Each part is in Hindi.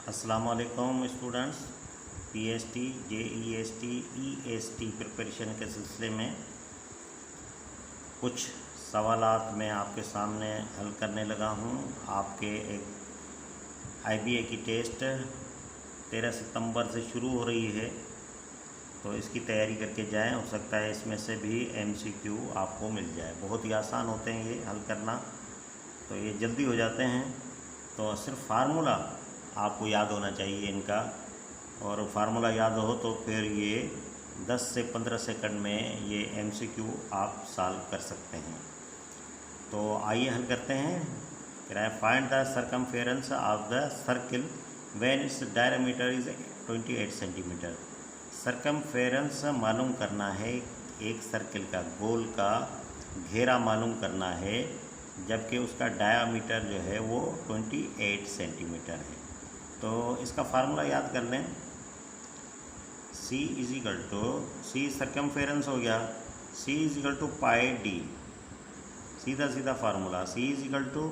अस्सलामुअलैकुम students. PST, JEST, EST preparation के सिलसिले में कुछ सवालात मैं आपके सामने हल करने लगा हूं। आपके एक आईबीए की टेस्ट 13 सितंबर से शुरू हो रही है, तो इसकी तैयारी करके जाएं। हो सकता है इसमें से भी एमसीक्यू आपको मिल जाए। बहुत ही आसान होते हैं ये हल करना, तो ये जल्दी हो जाते हैं। तो सिर्फ फार्मूला आपको याद होना चाहिए इनका, और फार्मूला याद हो तो फिर ये 10 से 15 सेकंड में ये एमसीक्यू आप सॉल्व कर सकते हैं। तो आइए हल करते हैं। कह है find the circumference of the circle when its diameter is 28 centimetre. Circumference मालूम करना है, एक सर्किल का, गोल का घेरा मालूम करना है, जबकि उसका डायामीटर जो है वो 28 सेंटीमीटर है। तो इसका फार्मूला याद कर लें। C is equal to, c circumference हो गया, C is equal to pi d. सीधा सीधा formula, C is equal to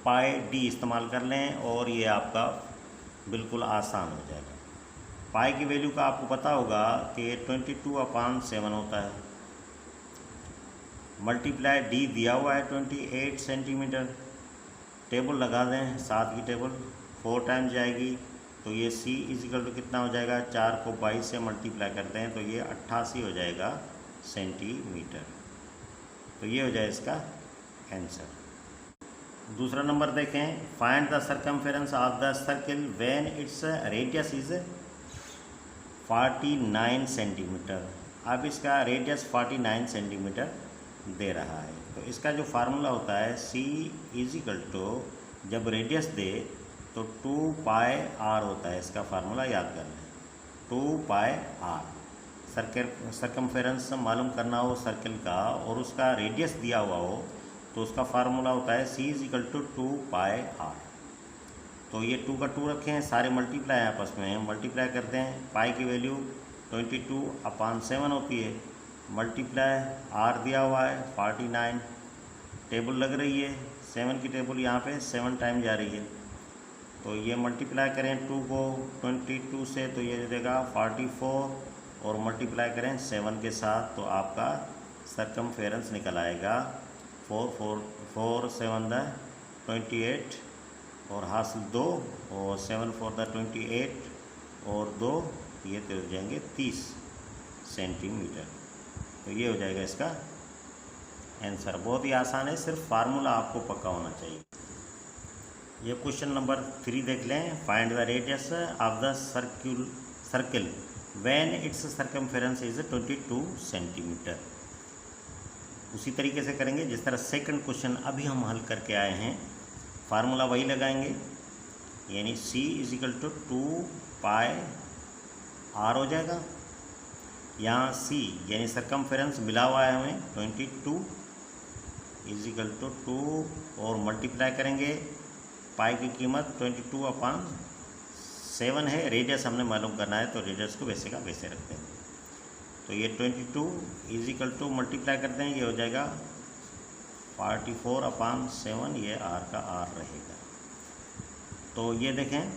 pi d इस्तेमाल कर लें और ये आपका बिल्कुल आसान हो जाएगा। पाई की वैल्यू का आपको पता होगा कि 22/7 होता है, मल्टीप्लाई डी दिया हुआ है 28 सेंटीमीटर। टेबल लगा दें, साथ की टेबल 4 टाइम्स जाएगी, तो ये C इजिकल टू कितना हो जाएगा, 4 को 22 से मल्टीप्लाई करते हैं तो ये 88 हो जाएगा सेंटीमीटर। तो ये हो जाए इसका आंसर। दूसरा नंबर देखें, find the circumference of the circle when its radius is 49 centimetre. अब इसका रेडियस 49 सेंटीमीटर दे रहा है, तो इसका जो फार्मूला होता है C इजिकल टू, जब रेडियस दे तो 2 पाई आर होता है। इसका फार्मूला याद कर लें, 2 पाई आर। सरकमफेरेंस मालूम करना हो सर्किल का और उसका रेडियस दिया हुआ हो, तो उसका फार्मूला होता है C is equal to 2 pi r. तो ये 2 का 2 रखें, सारे मल्टीप्लाई आपस में मल्टीप्लाई करते हैं। पाई की वैल्यू 22/7 होती है, मल्टीप्लाई आर दिया हुआ है 49, टेबल लग रही है, 7 की टेबल यहाँ पे 7 टाइम जा रही है, तो ये मल्टीप्लाई करें 2 को 22 से, तो ये देगा 44, और मल्टीप्लाई करें 7 के साथ, तो आपका सरकमफेरेंस निकल आएगा 4 7 द 28, और हासिल 2, और 7 4 द 28 और 2, ये तो हो जाएंगे 30 सेंटीमीटर। तो ये हो जाएगा इसका आंसर। बहुत ही आसान है, सिर्फ फार्मूला आपको पक्का होना चाहिए। ये क्वेश्चन नंबर 3 देख लें। Find the radius of the circle when it's circumference is 22 centimetre. उसी तरीके से करेंगे जिस तरह सेकंड क्वेश्चन अभी हम हल करके आए हैं। फार्मूला वही लगाएंगे, यानी C is equal to 2 pi r हो जाएगा। यहाँ C यानी सरकमफेरेंस मिला हुआ है हमें 22 इजिकल टू 2, और मल्टीप्लाई करेंगे, पाई की कीमत 22/7 है, रेडियस हमने मालूम करना है तो रेडियस को वैसे का वैसे रखते हैं। तो ये 22 इजिकल टू मल्टीप्लाई करते हैं, ये हो जाएगा 44/7, ये आर का आर रहेगा। तो ये देखें,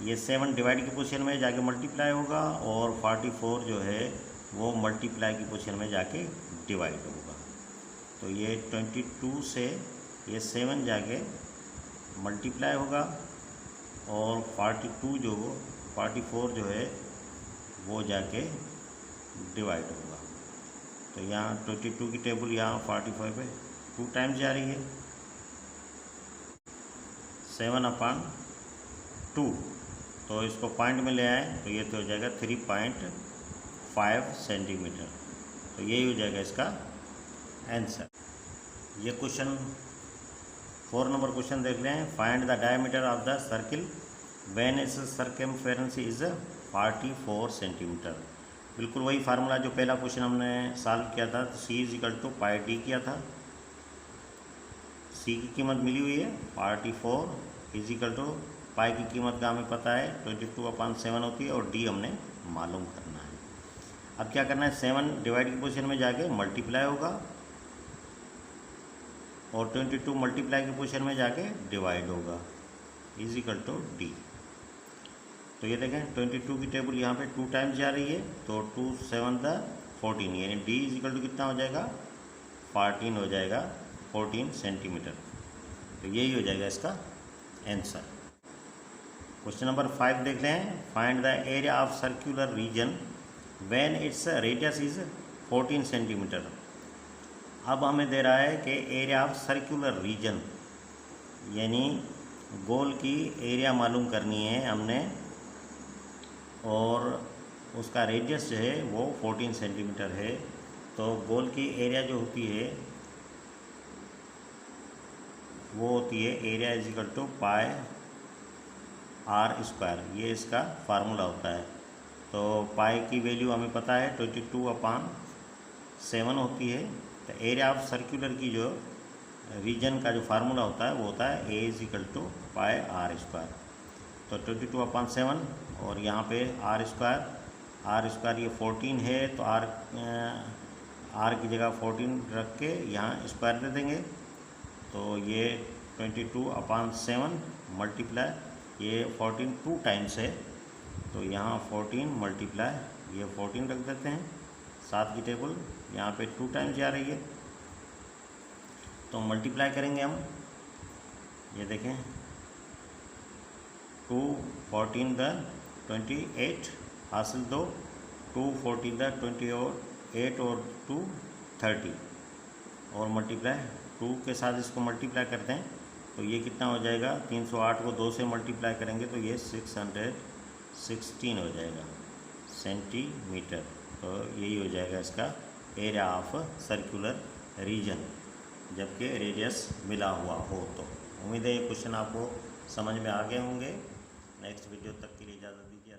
ये 7 डिवाइड की पोजीशन में जाके मल्टीप्लाई होगा, और 44 जो है वो मल्टीप्लाई की पोजीशन में जाके डिवाइड होगा। तो ये 22 से ये 7 जाके मल्टीप्लाई होगा, और 44 जो है वो जाके डिवाइड होगा। तो यहाँ 22 की टेबल यहाँ 45 पे 2 टाइम्स जा रही है, 7/2, तो इसको पॉइंट में ले आए तो ये तो हो जाएगा 3.5 सेंटीमीटर। तो यही हो जाएगा इसका आंसर। ये क्वेश्चन 4 नंबर क्वेश्चन देख रहे हैं। Find the diameter of the circle when it's circumference is 44 centimetre. बिल्कुल वही फार्मूला जो पहला क्वेश्चन हमने सॉल्व किया था, तो C is equal to pi d किया था। C की कीमत मिली हुई है 44 इजिकल टू पाई की कीमत का हमें पता है 22/7 होती है, और D हमने मालूम करना है। अब क्या करना है, 7 डिवाइड की पोजीशन में जाके मल्टीप्लाई होगा, और 22 मल्टीप्लाई की पोजीशन में जाके डिवाइड होगा, इजिकल टू डी। तो ये देखें 22 की टेबल यहाँ पे 2 टाइम्स जा रही है, तो 2 7 14, यानी d इज इक्वल टू कितना हो जाएगा 14 हो जाएगा, 14 सेंटीमीटर। तो यही हो जाएगा इसका आंसर। क्वेश्चन नंबर 5 देख रहे हैं, find the area of circular region when its radius is 14 centimetre. अब हमें दे रहा है कि एरिया ऑफ सर्कुलर रीजन, यानी गोल की एरिया मालूम करनी है हमने, और उसका रेडियस जो है वो 14 सेंटीमीटर है। तो गोल की एरिया जो होती है वो होती है area is equal to pi r square, ये इसका फार्मूला होता है। तो पाई की वैल्यू हमें पता है 22/7 होती है। तो एरिया ऑफ सर्कुलर की जो रीजन का जो फार्मूला होता है वो होता है a is equal to pi r square. तो 22/7 और यहाँ पे आर स्क्वायर ये 14 है, तो आर की जगह 14 रख के यहाँ स्क्वायर दे देंगे। तो ये 22/7 मल्टीप्लाई ये 14 2 टाइम्स है, तो यहाँ 14 मल्टीप्लाई ये 14 रख देते हैं। 7 की टेबल यहाँ पे 2 टाइम्स जा रही है, तो मल्टीप्लाई करेंगे हम। ये देखें 2 14 28 हासिल 2, 2 14 28 और 2 30, और मल्टीप्लाई 2 के साथ इसको मल्टीप्लाई करते हैं तो ये कितना हो जाएगा, 308 को 2 से मल्टीप्लाई करेंगे तो ये 616 हो जाएगा सेंटीमीटर। तो यही हो जाएगा इसका एरिया ऑफ सर्कुलर रीजन, जबकि रेडियस मिला हुआ हो। तो उम्मीद है ये क्वेश्चन आपको समझ में आ गए होंगे। नेक्स्ट वीडियो तक के लिए इजाज़त दीजिए।